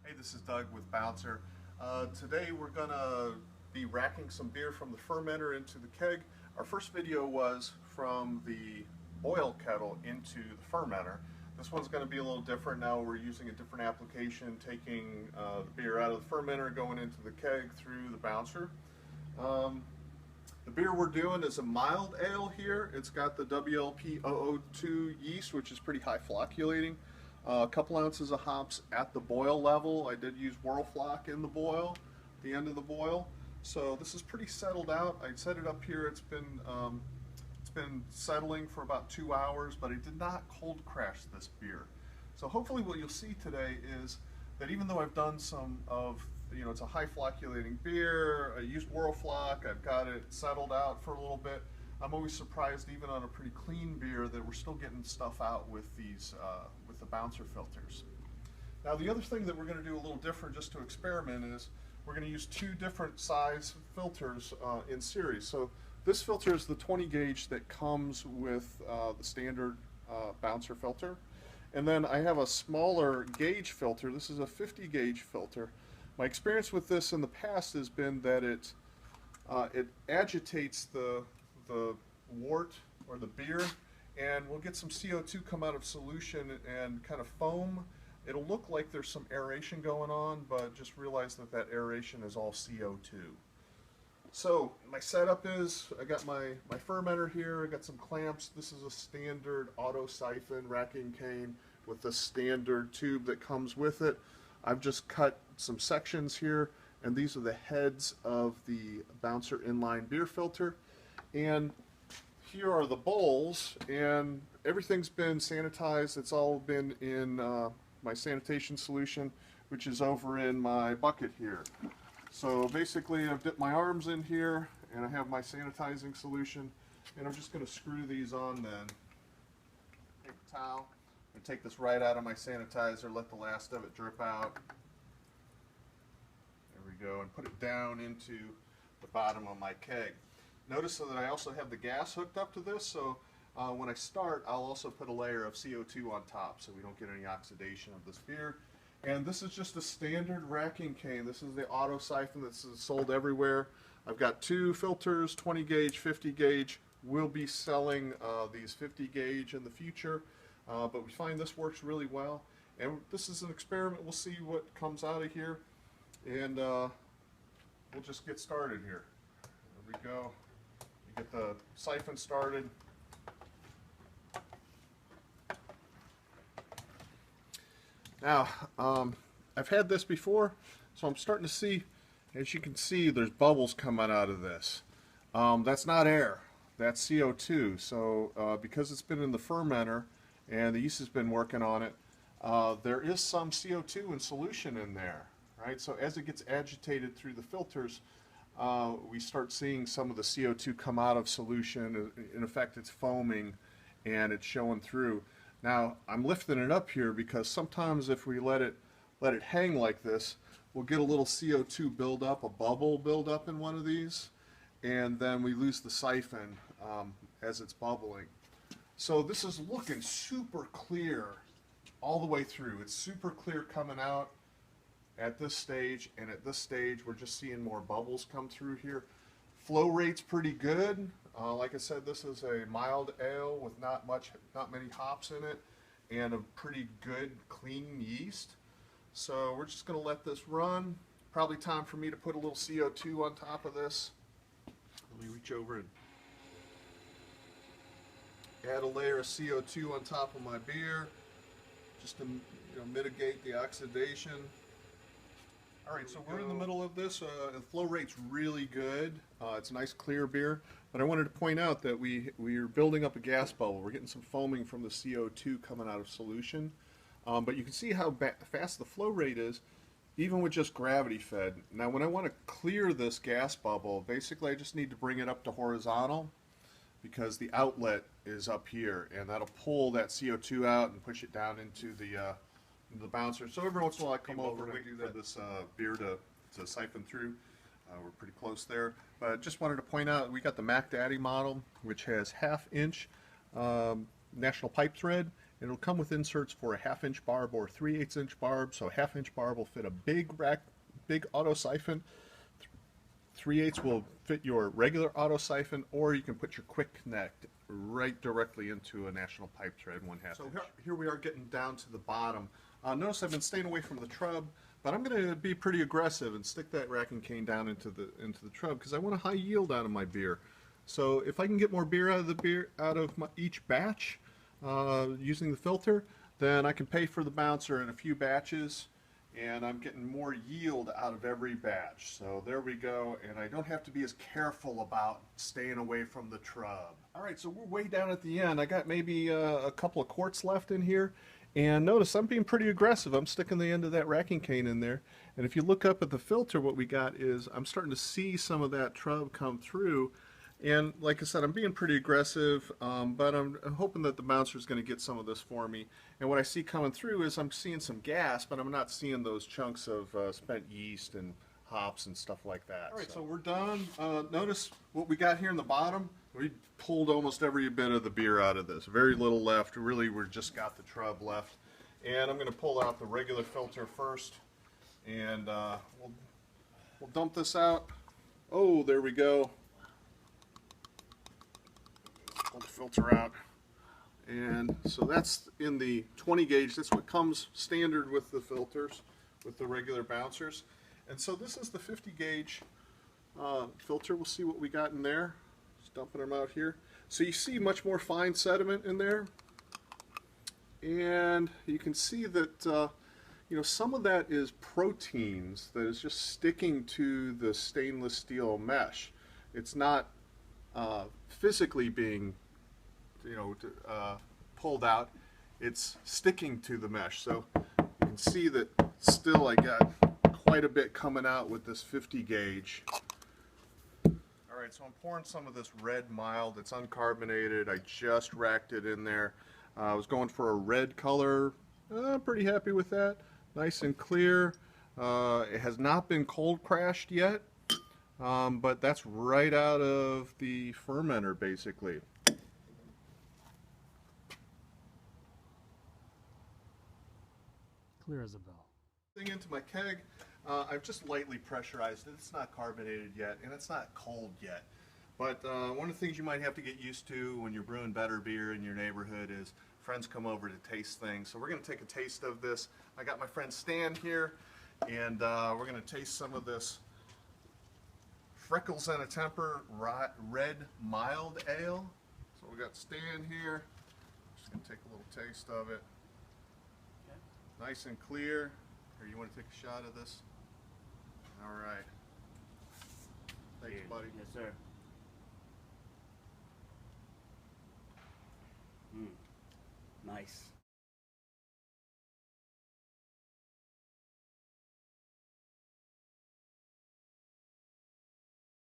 Hey, this is Doug with Bouncer. Today we're going to be racking some beer from the fermenter into the keg. Our first video was from the boil kettle into the fermenter. This one's going to be a little different. Now we're using a different application, taking the beer out of the fermenter, going into the keg through the bouncer. The beer we're doing is a mild ale here. It's got the WLP002 yeast, which is pretty high flocculating. A couple ounces of hops at the boil level. I did use Whirlfloc in the boil, the end of the boil. So this is pretty settled out. I set it up here. It's been settling for about 2 hours, but I did not cold crash this beer. So hopefully what you'll see today is that even though I've done some of, it's a high flocculating beer, I used Whirlfloc, I've got it settled out for a little bit. I'm always surprised, even on a pretty clean beer, that we're still getting stuff out with these, with the bouncer filters. Now, the other thing that we're going to do a little different, just to experiment, is we're going to use 2 different size filters in series. So this filter is the 20 gauge that comes with the standard bouncer filter, and then I have a smaller gauge filter. This is a 50 gauge filter. My experience with this in the past has been that it agitates the wort or the beer, and we'll get some CO2 come out of solution and kind of foam. It'll look like there's some aeration going on, but just realize that that aeration is all CO2. So my setup is, I got my fermenter here, I got some clamps. This is a standard auto siphon racking cane with the standard tube that comes with it. I've just cut some sections here, and these are the heads of the bouncer inline beer filter. And here are the bowls, and everything's been sanitized. It's all been in my sanitation solution, which is over in my bucket here. So basically I've dipped my arms in here, and I have my sanitizing solution, and I'm just going to screw these on then. Take a towel and take this right out of my sanitizer, let the last of it drip out. There we go, and put it down into the bottom of my keg. Notice that I also have the gas hooked up to this, so when I start, I'll also put a layer of CO2 on top so we don't get any oxidation of this beer. And this is just a standard racking cane. This is the auto siphon that's sold everywhere. I've got 2 filters, 20 gauge, 50 gauge. We'll be selling these 50 gauge in the future, but we find this works really well. And this is an experiment. We'll see what comes out of here, and we'll just get started here. There we go. Get the siphon started. Now, I've had this before, so I'm starting to see, as you can see, there's bubbles coming out of this. That's not air, that's CO2. So because it's been in the fermenter and the yeast has been working on it, there is some CO2 in solution in there, right? So as it gets agitated through the filters, we start seeing some of the CO2 come out of solution. In effect, it's foaming and it's showing through. Now, I'm lifting it up here because sometimes if we let it hang like this, we'll get a little CO2 build up, a bubble build up in one of these, and then we lose the siphon as it's bubbling. So this is looking super clear all the way through. It's super clear coming out at this stage, and at this stage we're just seeing more bubbles come through here. Flow rate's pretty good. Like I said, this is a mild ale with not many hops in it, and a pretty good clean yeast. So we're just going to let this run. Probably time for me to put a little CO2 on top of this. Let me reach over and add a layer of CO2 on top of my beer, just to mitigate the oxidation. Alright, so we're in the middle of this. The flow rate's really good. It's a nice clear beer, but I wanted to point out that we're building up a gas bubble. We're getting some foaming from the CO2 coming out of solution. But you can see how fast the flow rate is, even with just gravity fed. Now when I want to clear this gas bubble, basically I just need to bring it up to horizontal, because the outlet is up here, and that'll pull that CO2 out and push it down into the bouncer. So every once in a while I come over and do that for this beer to siphon through. We're pretty close there. But just wanted to point out, we got the Mac Daddy model, which has 1/2 inch national pipe thread, It'll come with inserts for a 1/2 inch barb or 3/8 inch barb. So a 1/2 inch barb will fit a big auto siphon. 3/8 will fit your regular auto siphon, or you can put your quick connect right directly into a National Pipe Thread 1/2 So inch. Here we are getting down to the bottom. Notice I've been staying away from the trub, but I'm going to be pretty aggressive and stick that racking cane down into the trub because I want a high yield out of my beer. So if I can get more beer out of each batch using the filter, then I can pay for the bouncer in a few batches, and I'm getting more yield out of every batch. So there we go, and I don't have to be as careful about staying away from the trub. All right, so we're way down at the end. I got maybe a couple of quarts left in here, and notice I'm being pretty aggressive. I'm sticking the end of that racking cane in there, and if you look up at the filter, what we got is I'm starting to see some of that trub come through. And like I said, I'm being pretty aggressive, but I'm hoping that the bouncer is going to get some of this for me. And what I see coming through is I'm seeing some gas, but I'm not seeing those chunks of spent yeast and hops and stuff like that. All right, so we're done. Notice what we got here in the bottom. We pulled almost every bit of the beer out of this. Very little left. Really, we just got the trub left. And I'm going to pull out the regular filter first, and we'll dump this out. Oh, there we go. Pull the filter out, and so that's in the 20 gauge. That's what comes standard with the filters, with the regular bouncers. And so this is the 50 gauge filter. We'll see what we got in there. Just dumping them out here. So you see much more fine sediment in there, and you can see that you know, some of that is proteins that is just sticking to the stainless steel mesh. It's not physically being, you know, pulled out. It's sticking to the mesh. So you can see that still I got quite a bit coming out with this 50 gauge. All right, so I'm pouring some of this red mild. It's uncarbonated. I just racked it in there. I was going for a red color. Pretty happy with that. Nice and clear. It has not been cold crashed yet. But that's right out of the fermenter, basically. Clear as a bell. Thing into my keg, I've just lightly pressurized it. It's not carbonated yet, and it's not cold yet. But one of the things you might have to get used to when you're brewing better beer in your neighborhood is friends come over to taste things. So we're going to take a taste of this. I got my friend Stan here, and we're going to taste some of this Freckles and a Temper Red Mild Ale. So we got Stan here. Just gonna take a little taste of it. Okay. Nice and clear. Here, you want to take a shot of this? All right. Thanks, buddy. Yes, sir. Nice.